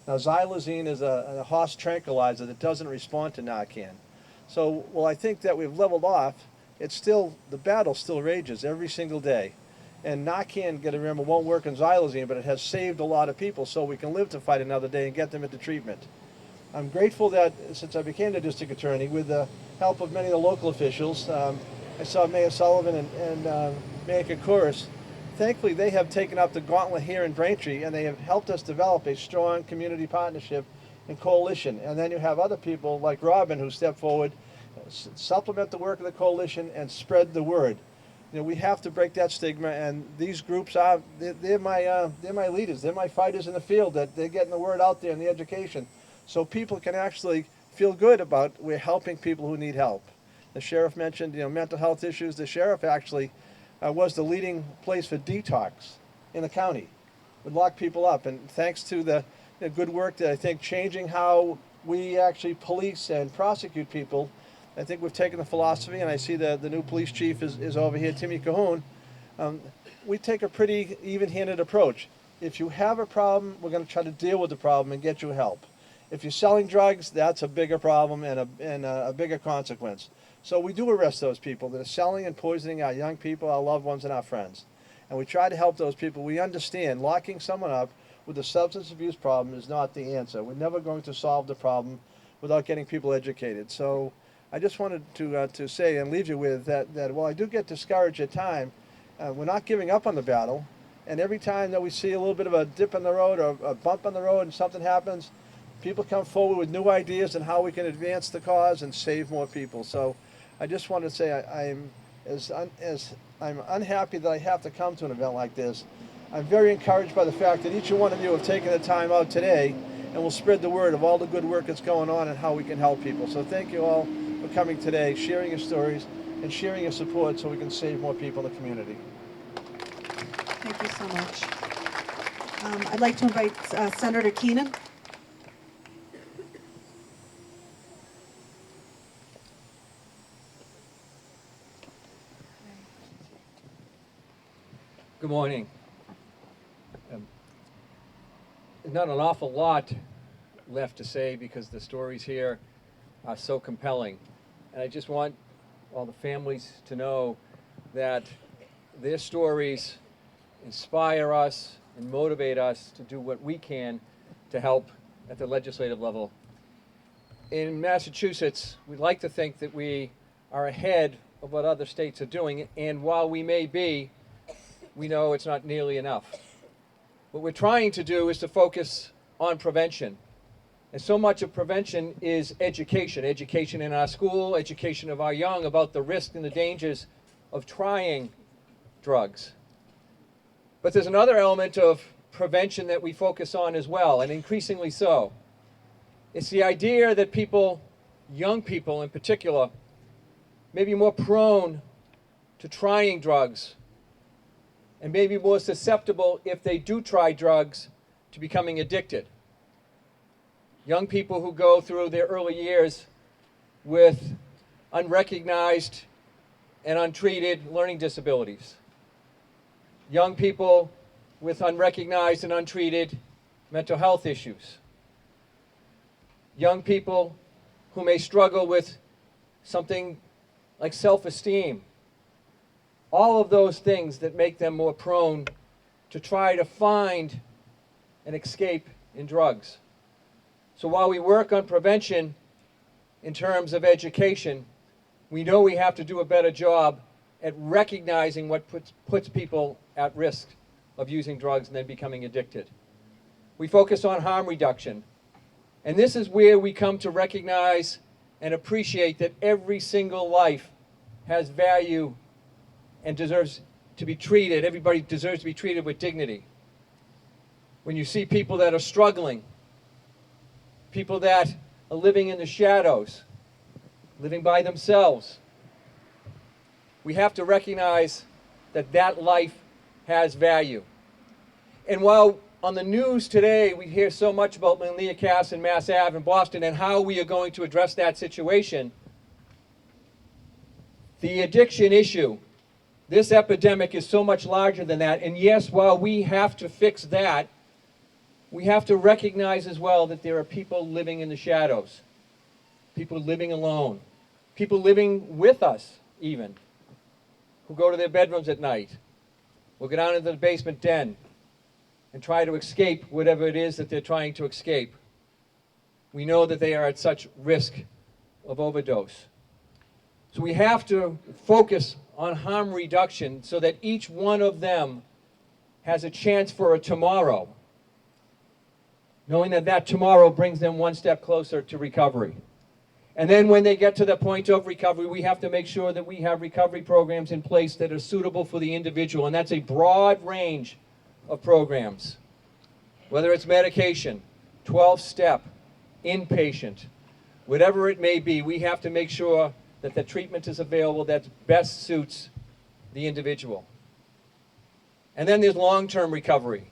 Now xylazine is a horse tranquilizer that doesn't respond to Narcan. So while I think that we've leveled off, the battle still rages every single day. And Narcan, get to remember, won't work in xylazine, but it has saved a lot of people so we can live to fight another day and get them into treatment. I'm grateful that since I became the district attorney, with the help of many of the local officials, I saw Mayor Sullivan and Mayor Koukouris. Thankfully, they have taken up the gauntlet here in Braintree, and they have helped us develop a strong community partnership and coalition. And then you have other people like Robin who step forward, supplement the work of the coalition, and spread the word. You know, we have to break that stigma, and these groups they're my leaders. They're my fighters in the field. That they're getting the word out there in the education, so people can actually feel good about we're helping people who need help. The sheriff mentioned, mental health issues. The sheriff actually was the leading place for detox in the county. Would lock people up, and thanks to the good work that I think changing how we actually police and prosecute people, I think we've taken the philosophy, and I see the new police chief is over here, Timmy Cahoon. We take a pretty even-handed approach. If you have a problem, we're going to try to deal with the problem and get you help. If you're selling drugs, that's a bigger problem and a bigger consequence. So we do arrest those people that are selling and poisoning our young people, our loved ones, and our friends. And we try to help those people. We understand locking someone up with a substance abuse problem is not the answer. We're never going to solve the problem without getting people educated. So I just wanted to say and leave you with that while I do get discouraged at times, we're not giving up on the battle. And every time that we see a little bit of a dip in the road or a bump on the road and something happens, people come forward with new ideas on how we can advance the cause and save more people. So I just wanted to say I'm unhappy that I have to come to an event like this. I'm very encouraged by the fact that each one of you have taken the time out today and will spread the word of all the good work that's going on and how we can help people. So thank you all for coming today, sharing your stories, and sharing your support so we can save more people in the community. Thank you so much. I'd like to invite Senator Keenan. Good morning. There's not an awful lot left to say because the stories here are so compelling. And I just want all the families to know that their stories inspire us and motivate us to do what we can to help at the legislative level. In Massachusetts, we like to think that we are ahead of what other states are doing, and while we may be, we know it's not nearly enough. What we're trying to do is to focus on prevention. And so much of prevention is education. Education in our school, education of our young about the risks and the dangers of trying drugs. But there's another element of prevention that we focus on as well, and increasingly so. It's the idea that people, young people in particular, may be more prone to trying drugs and may be more susceptible, if they do try drugs, to becoming addicted. Young people who go through their early years with unrecognized and untreated learning disabilities. Young people with unrecognized and untreated mental health issues. Young people who may struggle with something like self-esteem. All of those things that make them more prone to try to find an escape in drugs. So while we work on prevention in terms of education, we know we have to do a better job at recognizing what puts people at risk of using drugs and then becoming addicted. We focus on harm reduction. And this is where we come to recognize and appreciate that every single life has value and deserves to be treated. Everybody deserves to be treated with dignity. When you see people that are struggling, people that are living in the shadows, living by themselves, we have to recognize that that life has value. And while on the news today we hear so much about Malia Cass and Mass Ave in Boston and how we are going to address that situation, the addiction issue, this epidemic is so much larger than that. And yes, while we have to fix that, we have to recognize as well that there are people living in the shadows, people living alone, people living with us even, who go to their bedrooms at night, will go down into the basement den and try to escape whatever it is that they're trying to escape. We know that they are at such risk of overdose. So we have to focus on harm reduction so that each one of them has a chance for a tomorrow, knowing that that tomorrow brings them one step closer to recovery. And then when they get to the point of recovery, we have to make sure that we have recovery programs in place that are suitable for the individual, and that's a broad range of programs. Whether it's medication, 12-step, inpatient, whatever it may be, we have to make sure that the treatment is available that best suits the individual. And then there's long-term recovery,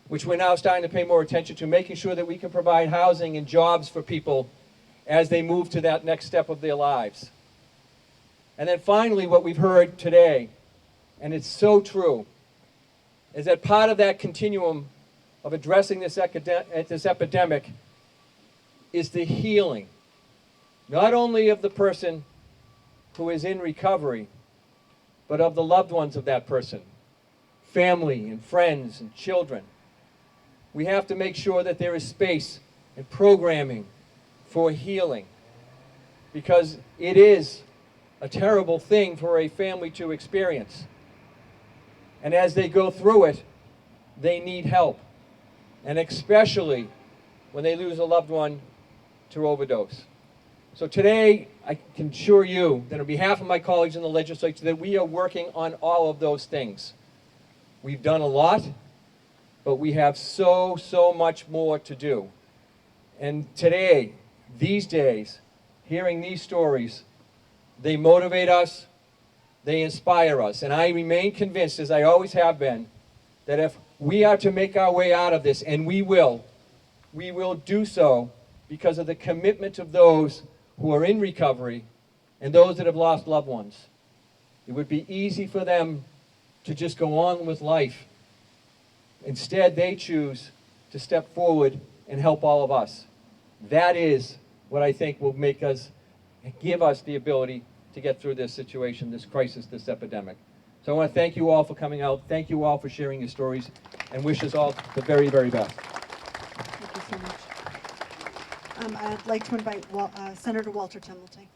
which we're now starting to pay more attention to, making sure that we can provide housing and jobs for people as they move to that next step of their lives. And then finally, what we've heard today, and it's so true, is that part of that continuum of addressing this epidemic is the healing, not only of the person who is in recovery, but of the loved ones of that person, family and friends and children. We have to make sure that there is space and programming for healing, because it is a terrible thing for a family to experience. And as they go through it, they need help, and especially when they lose a loved one to overdose. So today, I can assure you that on behalf of my colleagues in the legislature, that we are working on all of those things. We've done a lot, but we have so much more to do. And today, these days, hearing these stories, they motivate us, they inspire us. And I remain convinced, as I always have been, that if we are to make our way out of this, and we will do so because of the commitment of those who are in recovery and those that have lost loved ones. It would be easy for them to just go on with life. Instead, they choose to step forward and help all of us. That is what I think will give us the ability to get through this situation, this crisis, this epidemic. So I want to thank you all for coming out. Thank you all for sharing your stories, and wish us all the very, very best. Thank you so much. I'd like to invite Senator Walter Timmelty.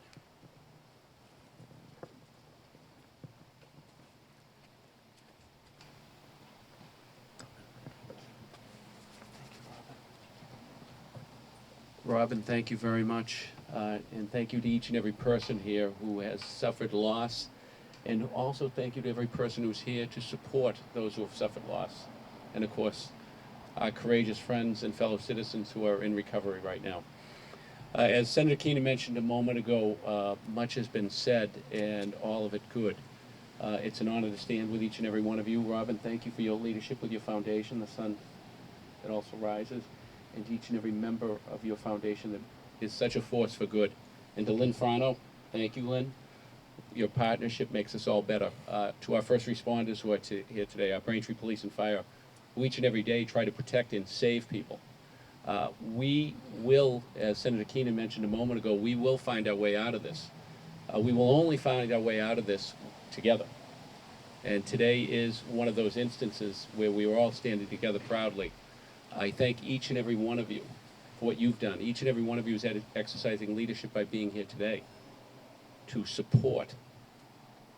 Robin, thank you very much, and thank you to each and every person here who has suffered loss, and also thank you to every person who's here to support those who have suffered loss, and of course, our courageous friends and fellow citizens who are in recovery right now. As Senator Keenan mentioned a moment ago, much has been said, and all of it good. It's an honor to stand with each and every one of you. Robin, thank you for your leadership with your foundation, The Sun That Also Rises, and to each and every member of your foundation that is such a force for good. And to Lynn Frano, thank you, Lynn. Your partnership makes us all better. To our first responders who are here today, our Braintree Police and Fire, who each and every day try to protect and save people. We will, as Senator Keenan mentioned a moment ago, we will find our way out of this. We will only find our way out of this together. And today is one of those instances where we are all standing together proudly. I thank each and every one of you for what you've done. Each and every one of you is exercising leadership by being here today to support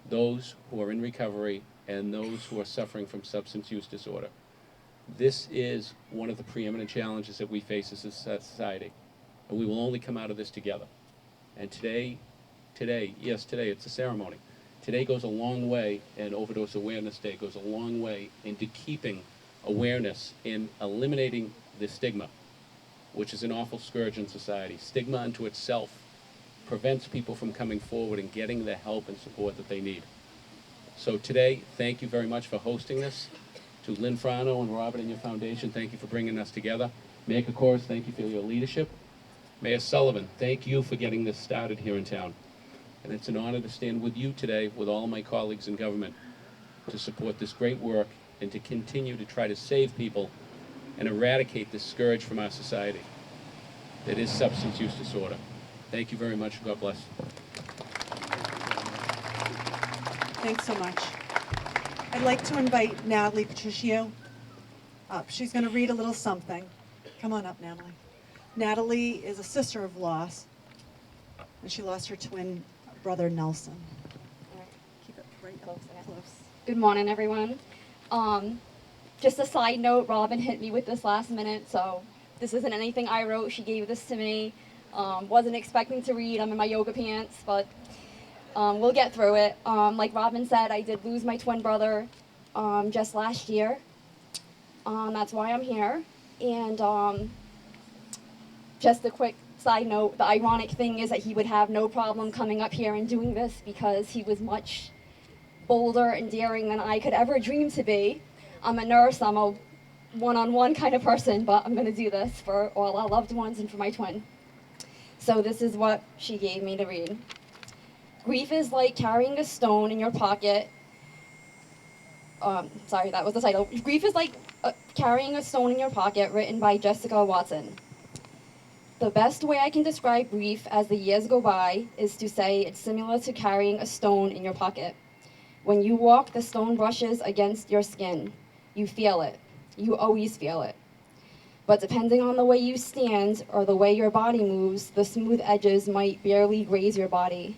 those who are in recovery and those who are suffering from substance use disorder. This is one of the preeminent challenges that we face as a society, and we will only come out of this together. And today, it's a ceremony. Today goes a long way, and Overdose Awareness Day goes a long way into keeping awareness in eliminating the stigma, which is an awful scourge in society. Stigma unto itself prevents people from coming forward and getting the help and support that they need. So today, thank you very much for hosting this. To Lynn Frano and Robert and your foundation, thank you for bringing us together. Mayor Kors, thank you for your leadership. Mayor Sullivan, thank you for getting this started here in town. And it's an honor to stand with you today, with all my colleagues in government, to support this great work and to continue to try to save people and eradicate this scourge from our society that is substance use disorder. Thank you very much. God bless. Thanks so much. I'd like to invite Natalie Patricio up. She's going to read a little something. Come on up, Natalie. Natalie is a sister of loss, and she lost her twin brother, Nelson. Keep it right close. Good morning, everyone. Just a side note, Robin hit me with this last minute, so this isn't anything I wrote. She gave this to me. Wasn't expecting to read. I'm in my yoga pants, but we'll get through it. Like Robin said, I did lose my twin brother just last year. That's why I'm here. And just a quick side note, the ironic thing is that he would have no problem coming up here and doing this because he was much bolder and daring than I could ever dream to be. I'm a nurse, I'm a one-on-one kind of person, but I'm gonna do this for all our loved ones and for my twin. So this is what she gave me to read. Grief is like carrying a stone in your pocket. Sorry, that was the title. Grief is like carrying a stone in your pocket, written by Jessica Watson. The best way I can describe grief as the years go by is to say it's similar to carrying a stone in your pocket. When you walk, the stone brushes against your skin. You feel it. You always feel it. But depending on the way you stand or the way your body moves, the smooth edges might barely graze your body.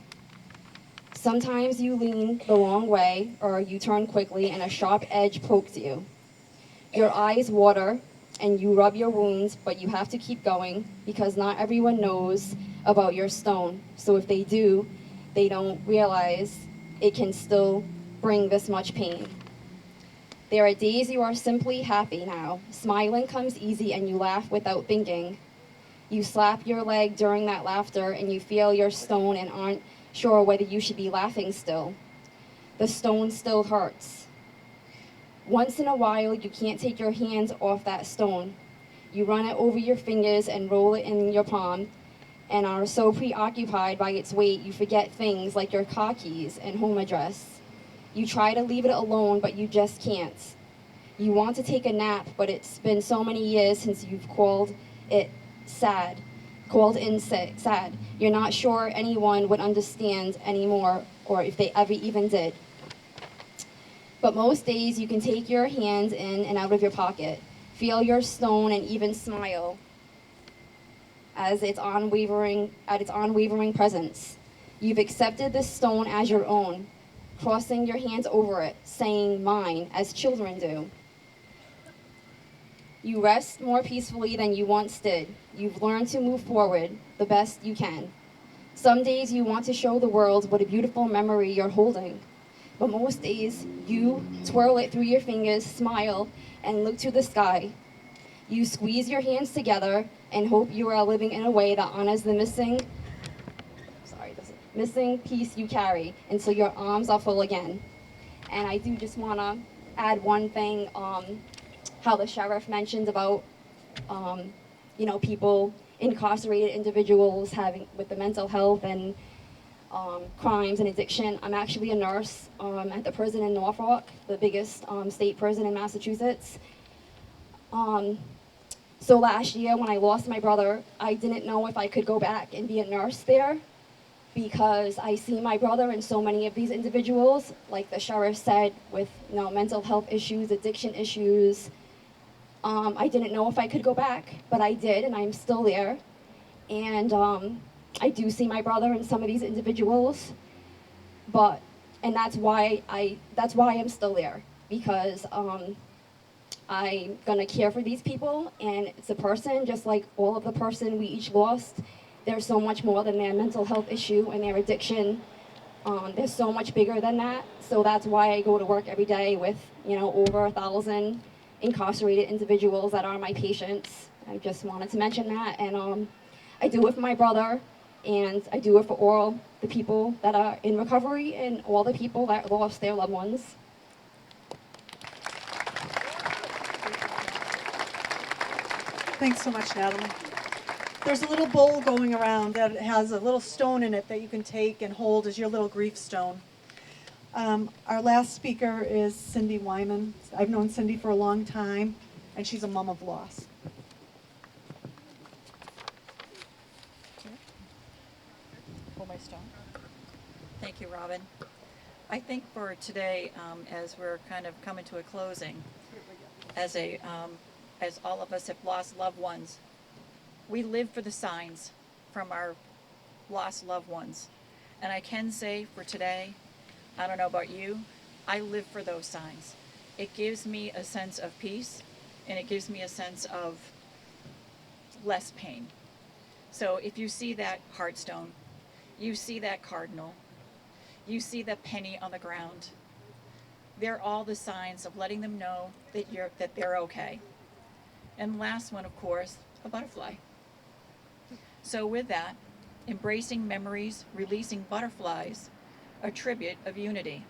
Sometimes you lean the wrong way or you turn quickly and a sharp edge pokes you. Your eyes water and you rub your wounds, but you have to keep going because not everyone knows about your stone. So if they do, they don't realize it can still bring this much pain. There are days you are simply happy now. Smiling comes easy and you laugh without thinking. You slap your leg during that laughter and you feel your stone and aren't sure whether you should be laughing still. The stone still hurts. Once in a while, you can't take your hands off that stone. You run it over your fingers and roll it in your palm and are so preoccupied by its weight, you forget things like your car keys and home address. You try to leave it alone, but you just can't. You want to take a nap, but it's been so many years since you've called in sad. You're not sure anyone would understand anymore, or if they ever even did. But most days you can take your hands in and out of your pocket, feel your stone and even smile at its unwavering presence. You've accepted this stone as your own, crossing your hands over it, saying mine, as children do. You rest more peacefully than you once did. You've learned to move forward the best you can. Some days you want to show the world what a beautiful memory you're holding. But most days, you twirl it through your fingers, smile, and look to the sky. You squeeze your hands together and hope you are living in a way that honors the missing piece you carry until your arms are full again. And I do just want to add one thing, how the sheriff mentioned about, people, incarcerated individuals having with the mental health and crimes and addiction. I'm actually a nurse at the prison in Norfolk, the biggest state prison in Massachusetts. So last year when I lost my brother, I didn't know if I could go back and be a nurse there because I see my brother and so many of these individuals, like the sheriff said, with mental health issues, addiction issues. I didn't know if I could go back, but I did, and I'm still there. And I do see my brother and some of these individuals, and that's why I'm still there, because I'm gonna care for these people, and it's a person just like all of the person we each lost. There's so much more than their mental health issue and their addiction. There's so much bigger than that. So that's why I go to work every day with over 1,000 incarcerated individuals that are my patients. I just wanted to mention that, and I do it for my brother, and I do it for all the people that are in recovery and all the people that lost their loved ones. Thanks so much, Natalie. There's a little bowl going around that has a little stone in it that you can take and hold as your little grief stone. Our last speaker is Cindy Wyman. I've known Cindy for a long time, and she's a mom of loss. Hold my stone. Thank you, Robin. I think for today, as we're kind of coming to a closing, as all of us have lost loved ones, we live for the signs from our lost loved ones. And I can say for today, I don't know about you, I live for those signs. It gives me a sense of peace, and it gives me a sense of less pain. So if you see that heartstone, you see that cardinal, you see the penny on the ground, they're all the signs of letting them know that they're okay. And last one, of course, a butterfly. So with that, embracing memories, releasing butterflies, a tribute of unity.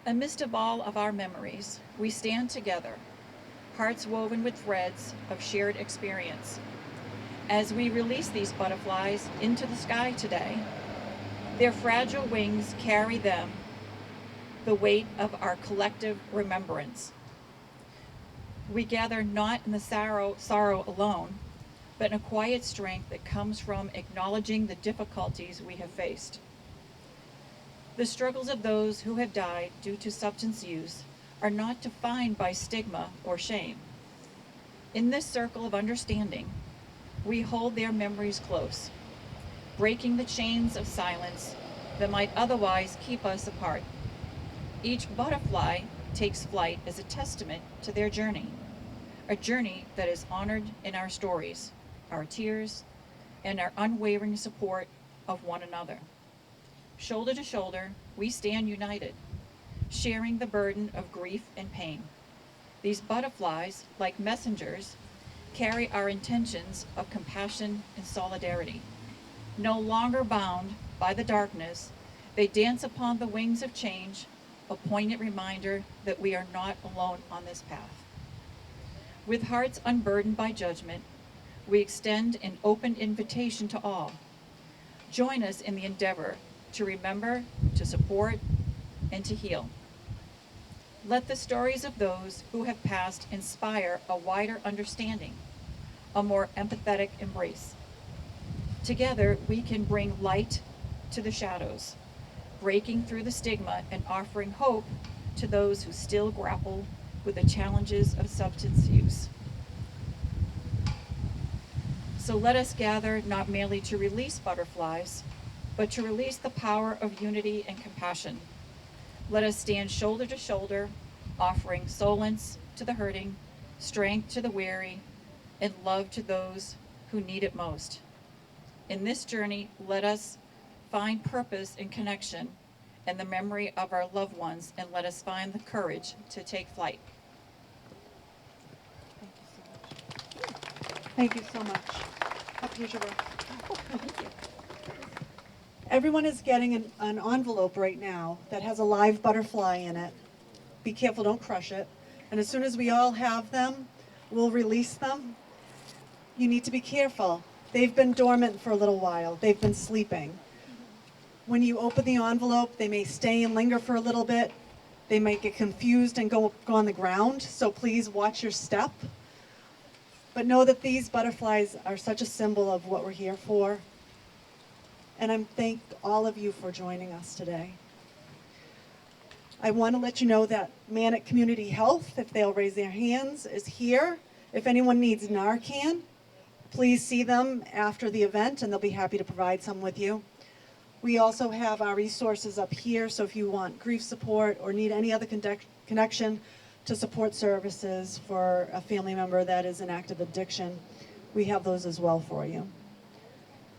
Amidst of all of our memories, we stand together, hearts woven with threads of shared experience. As we release these butterflies into the sky today, their fragile wings carry them the weight of our collective remembrance. We gather not in the sorrow alone, but in a quiet strength that comes from acknowledging the difficulties we have faced. The struggles of those who have died due to substance use are not defined by stigma or shame. In this circle of understanding, we hold their memories close, breaking the chains of silence that might otherwise keep us apart. Each butterfly takes flight as a testament to their journey, a journey that is honored in our stories, our tears, and our unwavering support of one another. Shoulder to shoulder, we stand united, sharing the burden of grief and pain. These butterflies, like messengers, carry our intentions of compassion and solidarity. No longer bound by the darkness, they dance upon the wings of change, a poignant reminder that we are not alone on this path. With hearts unburdened by judgment, we extend an open invitation to all. Join us in the endeavor to remember, to support, and to heal. Let the stories of those who have passed inspire a wider understanding, a more empathetic embrace. Together, we can bring light to the shadows, breaking through the stigma and offering hope to those who still grapple with the challenges of substance use. So let us gather not merely to release butterflies, but to release the power of unity and compassion. Let us stand shoulder to shoulder, offering solace to the hurting, strength to the weary, and love to those who need it most. In this journey, let us find purpose and connection and the memory of our loved ones, and let us find the courage to take flight. Thank you so much. Here's your book. Thank you. Everyone is getting an envelope right now that has a live butterfly in it. Be careful, don't crush it. And as soon as we all have them, we'll release them. You need to be careful. They've been dormant for a little while. They've been sleeping. When you open the envelope, they may stay and linger for a little bit. They might get confused and go on the ground, so please watch your step. But know that these butterflies are such a symbol of what we're here for. And I thank all of you for joining us today. I want to let you know that Manic Community Health, if they'll raise their hands, is here. If anyone needs Narcan, please see them after the event and they'll be happy to provide some with you. We also have our resources up here, so if you want grief support or need any other connection to support services for a family member that is in active addiction, we have those as well for you.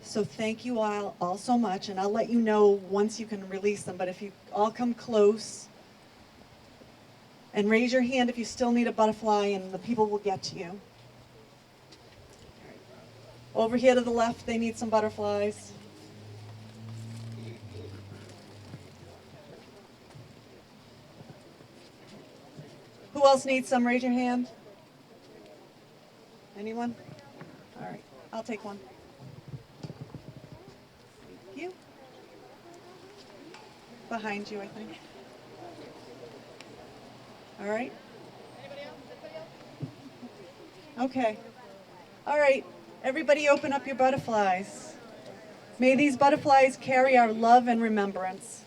So thank you all so much, and I'll let you know once you can release them, but if you all come close and raise your hand if you still need a butterfly, and the people will get to you. Over here to the left, they need some butterflies. Who else needs some? Raise your hand. Anyone? All right, I'll take one. Thank you. Behind you, I think. All right. Okay. All right. Everybody open up your butterflies. May these butterflies carry our love and remembrance.